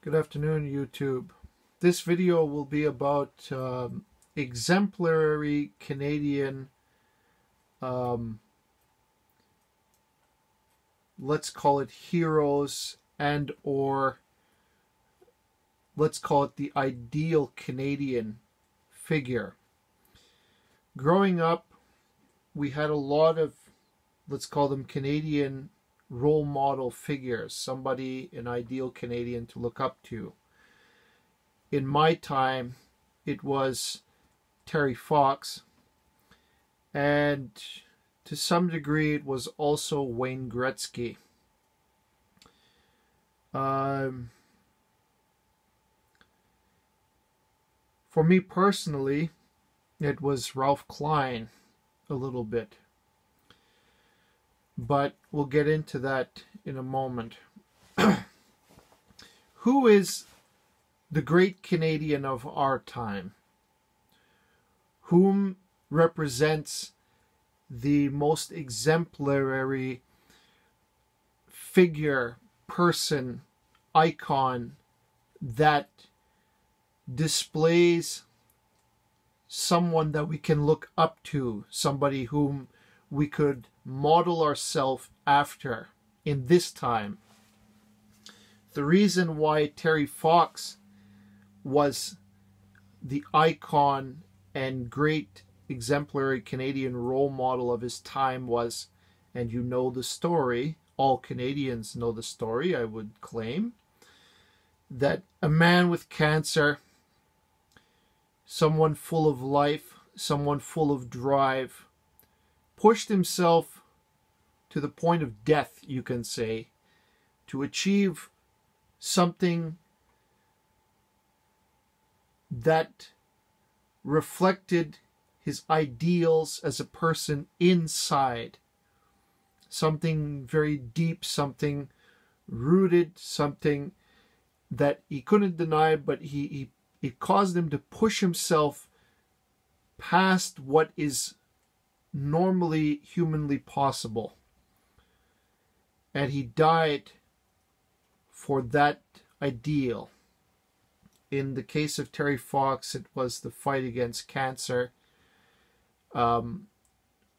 Good afternoon, YouTube. This video will be about exemplary Canadian, let's call it heroes, and or let's call it the ideal Canadian figure. Growing up, we had a lot of, let's call them Canadian role model figures, somebody, an ideal Canadian to look up to. In my time, it was Terry Fox, and to some degree it was also Wayne Gretzky. For me personally, it was Ralph Klein a little bit. But we'll get into that in a moment. Who is the great Canadian of our time? Whom represents the most exemplary figure, person, icon that displays someone that we can look up to, somebody whom we could model ourselves after in this time? The reason why Terry Fox was the icon and great exemplary Canadian role model of his time was, and you know the story, all Canadians know the story, I would claim, that a man with cancer, someone full of life, someone full of drive, pushed himself to the point of death, you can say, to achieve something that reflected his ideals as a person inside. Something very deep, something rooted, something that he couldn't deny, but it caused him to push himself past what is normally humanly possible. And he died for that ideal. In the case of Terry Fox, it was the fight against cancer. Wayne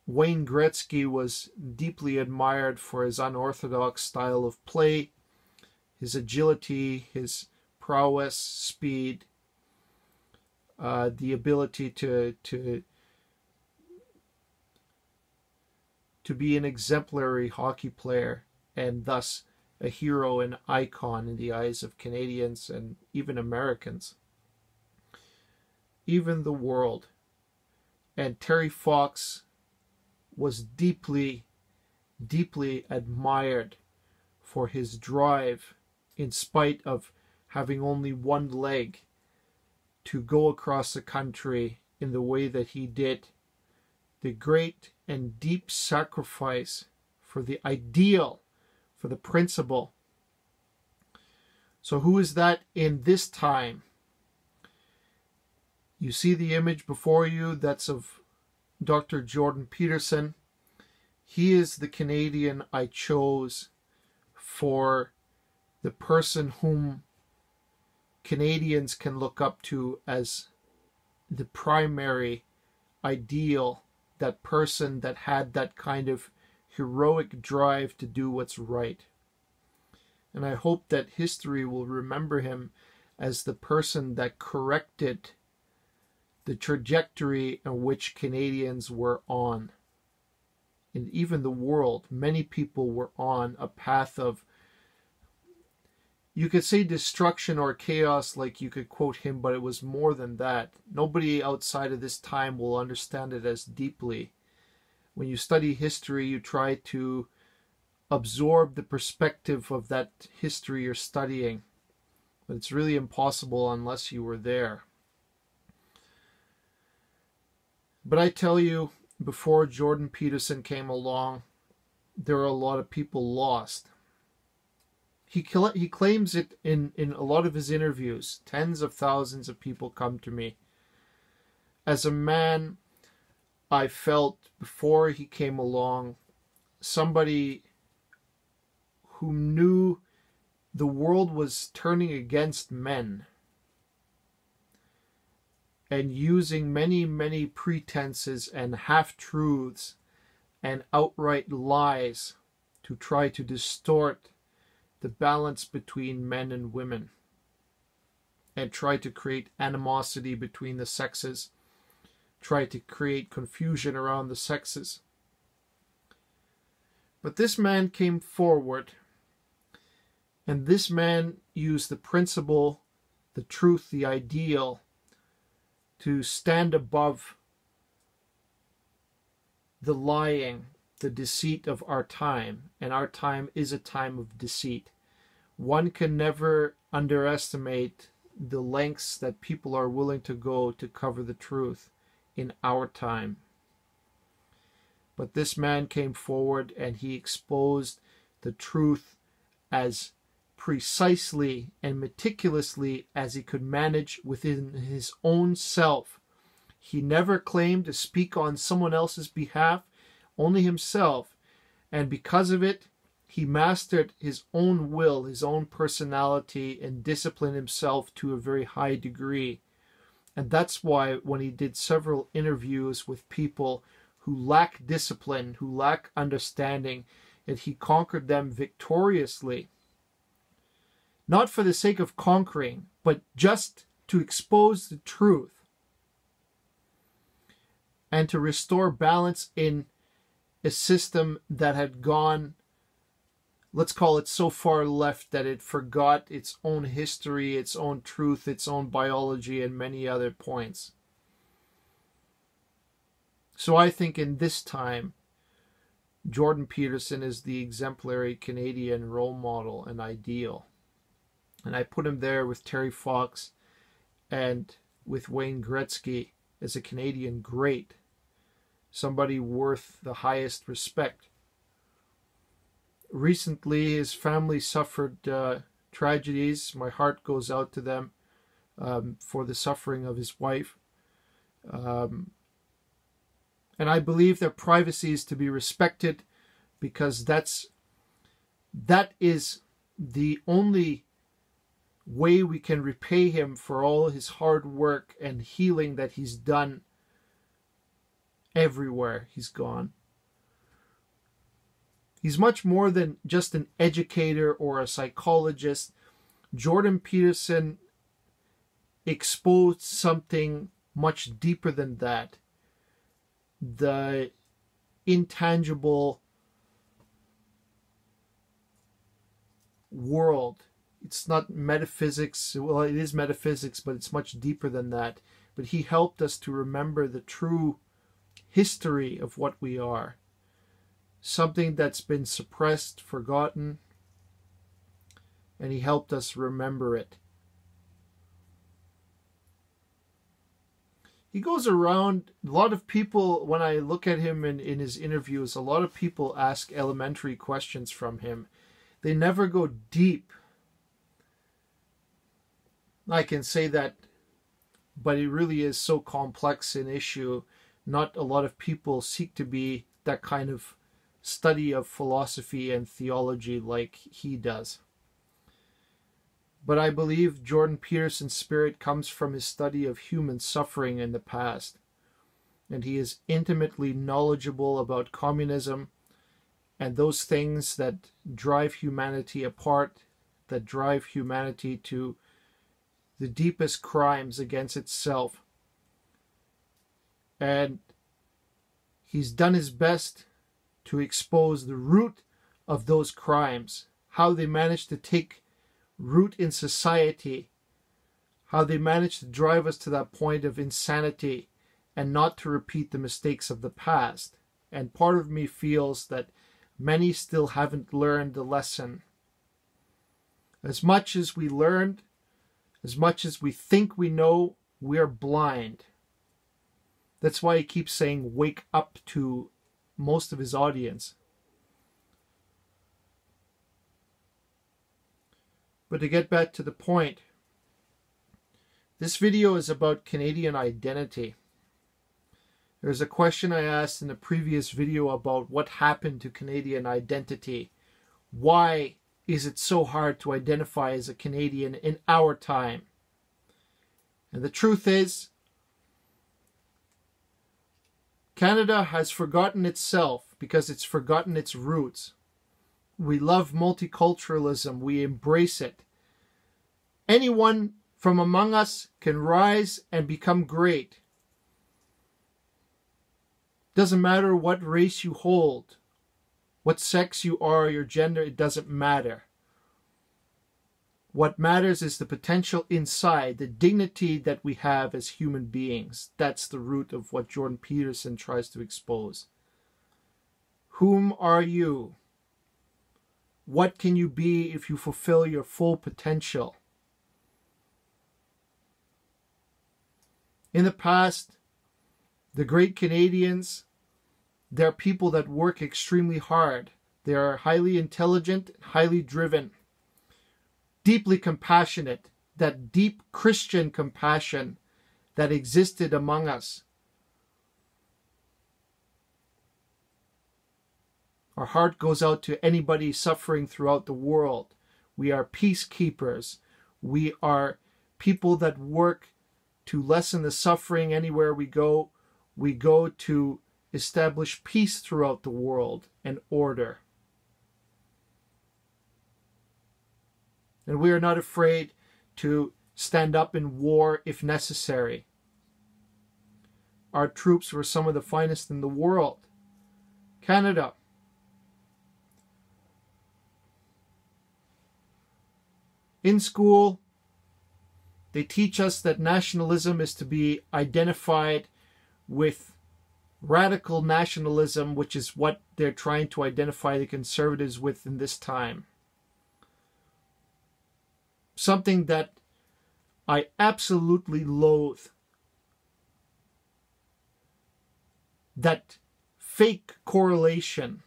Gretzky was deeply admired for his unorthodox style of play, his agility, his prowess, speed, the ability to be an exemplary hockey player, and thus a hero and icon in the eyes of Canadians and even Americans, even the world. And Terry Fox was deeply, deeply admired for his drive, in spite of having only one leg, to go across the country in the way that he did. The great and deep sacrifice for the ideal, for the principle. So who is that in this time? You see the image before you, that's of Dr. Jordan Peterson. He is the Canadian I chose for the person whom Canadians can look up to as the primary ideal, that person that had that kind of heroic drive to do what's right. And I hope that history will remember him as the person that corrected the trajectory in which Canadians were on. And even the world, many people were on a path of, you could say destruction or chaos, like you could quote him, but it was more than that. Nobody outside of this time will understand it as deeply. When you study history, you try to absorb the perspective of that history you're studying. But it's really impossible unless you were there. But I tell you, before Jordan Peterson came along, there were a lot of people lost. He claims it in a lot of his interviews. Tens of thousands of people come to me. As a man, I felt before he came along, somebody who knew the world was turning against men and using many, many pretenses and half-truths and outright lies to try to distort the balance between men and women and try to create animosity between the sexes, try to create confusion around the sexes. But this man came forward, and this man used the principle, the truth, the ideal to stand above the lying, the deceit of our time. And our time is a time of deceit. One can never underestimate the lengths that people are willing to go to cover the truth in our time. But this man came forward and he exposed the truth as precisely and meticulously as he could manage within his own self. He never claimed to speak on someone else's behalf, only himself. And because of it, he mastered his own will, his own personality, and disciplined himself to a very high degree. And that's why when he did several interviews with people who lack discipline, who lack understanding, and he conquered them victoriously. Not for the sake of conquering, but just to expose the truth and to restore balance in a system that had gone, let's call it, so far left that it forgot its own history, its own truth, its own biology, and many other points. So I think in this time, Jordan Peterson is the exemplary Canadian role model and ideal. And I put him there with Terry Fox and with Wayne Gretzky as a Canadian great. Somebody worth the highest respect. Recently, his family suffered tragedies. My heart goes out to them for the suffering of his wife. And I believe their privacy is to be respected, because that is the only way we can repay him for all his hard work and healing that he's done everywhere he's gone. He's much more than just an educator or a psychologist. Jordan Peterson exposed something much deeper than that. The intangible world. It's not metaphysics. Well, it is metaphysics, but it's much deeper than that. But he helped us to remember the true history of what we are. Something that's been suppressed, forgotten, and he helped us remember it. He goes around, a lot of people, when I look at him in his interviews, a lot of people ask elementary questions from him. They never go deep. I can say that, but it really is so complex an issue. Not a lot of people seek to be that kind of study of philosophy and theology like he does. But I believe Jordan Peterson's spirit comes from his study of human suffering in the past. And he is intimately knowledgeable about communism and those things that drive humanity apart, that drive humanity to the deepest crimes against itself. And he's done his best to expose the root of those crimes, how they managed to take root in society, how they managed to drive us to that point of insanity and not to repeat the mistakes of the past. And part of me feels that many still haven't learned the lesson. As much as we learned, as much as we think we know, we're blind. That's why he keeps saying wake up to most of his audience. But to get back to the point, this video is about Canadian identity. There's a question I asked in a previous video about what happened to Canadian identity. Why is it so hard to identify as a Canadian in our time? And the truth is, Canada has forgotten itself because it's forgotten its roots. We love multiculturalism. We embrace it. Anyone from among us can rise and become great. Doesn't matter what race you hold, what sex you are, your gender, it doesn't matter. What matters is the potential inside, the dignity that we have as human beings. That's the root of what Jordan Peterson tries to expose. Whom are you? What can you be if you fulfill your full potential? In the past, the great Canadians, they're people that work extremely hard. They are highly intelligent, highly driven, deeply compassionate, that deep Christian compassion that existed among us. Our heart goes out to anybody suffering throughout the world. We are peacekeepers. We are people that work to lessen the suffering anywhere we go. We go to establish peace throughout the world and order. And we are not afraid to stand up in war if necessary. Our troops were some of the finest in the world. Canada. In school, they teach us that nationalism is to be identified with radical nationalism, which is what they're trying to identify the conservatives with in this time. Something that I absolutely loathe. That fake correlation.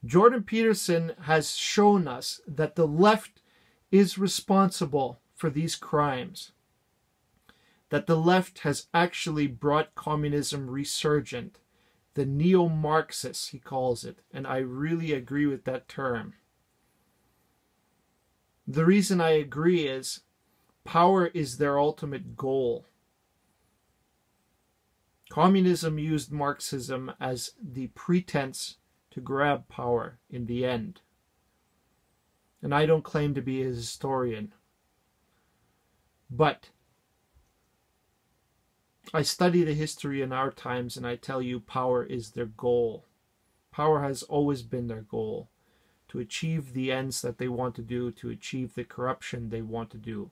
Jordan Peterson has shown us that the left is responsible for these crimes. That the left has actually brought communism resurgent. The neo-Marxists, he calls it, and I really agree with that term. The reason I agree is power is their ultimate goal. Communism used Marxism as the pretense to grab power in the end. And I don't claim to be a historian, but I study the history in our times and I tell you power is their goal. Power has always been their goal, to achieve the ends that they want to do, to achieve the corruption they want to do.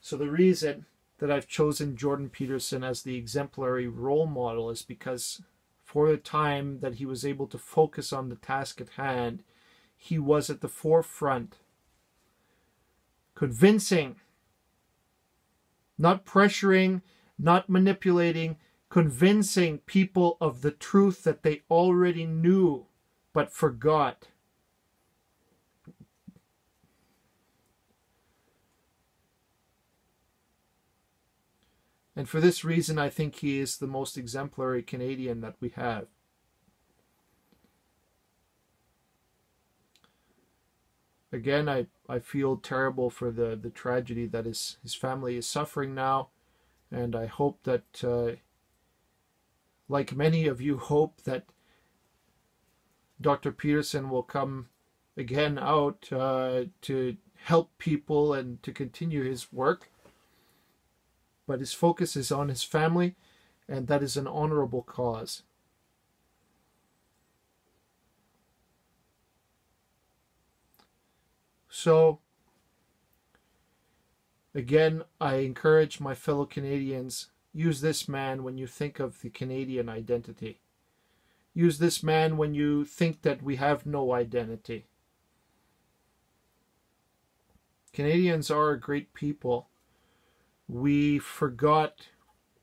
So the reason that I've chosen Jordan Peterson as the exemplary role model is because for the time that he was able to focus on the task at hand, he was at the forefront, convincing, not pressuring, not manipulating, convincing people of the truth that they already knew but forgot. And for this reason, I think he is the most exemplary Canadian that we have. Again, I feel terrible for the tragedy that his family is suffering now. And I hope that, like many of you hope, that Dr. Peterson will come again out to help people and to continue his work. But his focus is on his family, and that is an honorable cause. So, again, I encourage my fellow Canadians, use this man when you think of the Canadian identity. Use this man when you think that we have no identity. Canadians are a great people. We forgot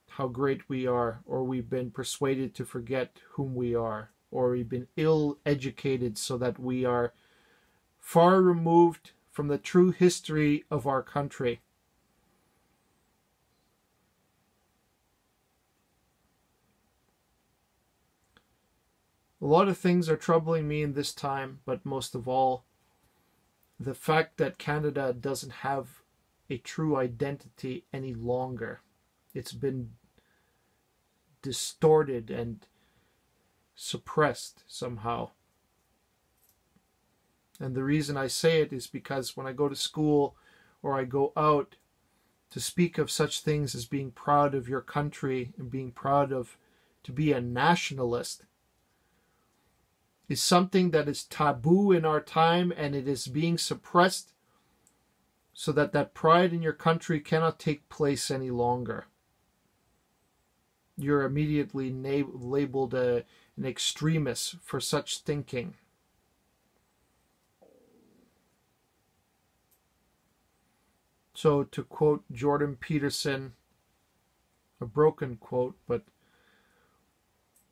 how great we are, or we've been persuaded to forget whom we are, or we've been ill-educated so that we are far removed from the true history of our country. A lot of things are troubling me in this time, but most of all, the fact that Canada doesn't have a true identity any longer. It's been distorted and suppressed somehow. And the reason I say it is because when I go to school or I go out, to speak of such things as being proud of your country and being proud of, to be a nationalist, is something that is taboo in our time, and it is being suppressed so that that pride in your country cannot take place any longer. You're immediately labeled an extremist for such thinking. So to quote Jordan Peterson, a broken quote, but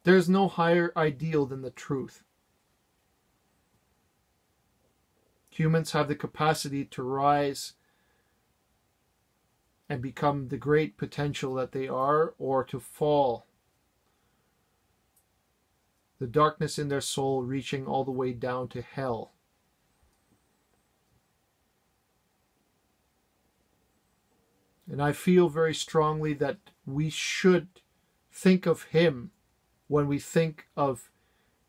there's no higher ideal than the truth. Humans have the capacity to rise and become the great potential that they are, or to fall. The darkness in their soul reaching all the way down to hell. And I feel very strongly that we should think of him when we think of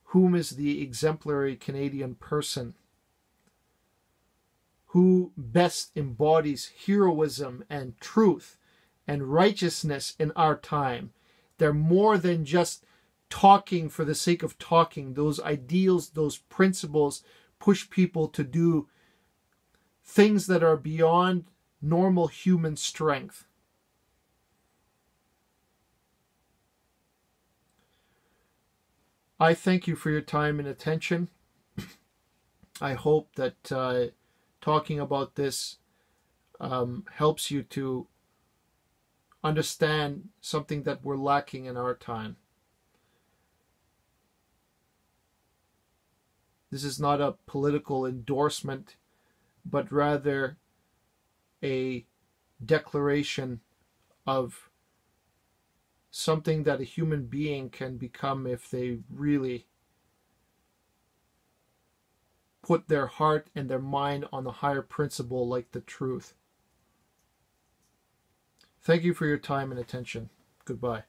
whom is the exemplary Canadian person, who best embodies heroism and truth and righteousness in our time. They're more than just talking for the sake of talking. Those ideals, those principles push people to do things that are beyond normal human strength. I thank you for your time and attention. I hope that talking about this helps you to understand something that we're lacking in our time. This is not a political endorsement, but rather a declaration of something that a human being can become if they really put their heart and their mind on the higher principle, like the truth. Thank you for your time and attention. Goodbye.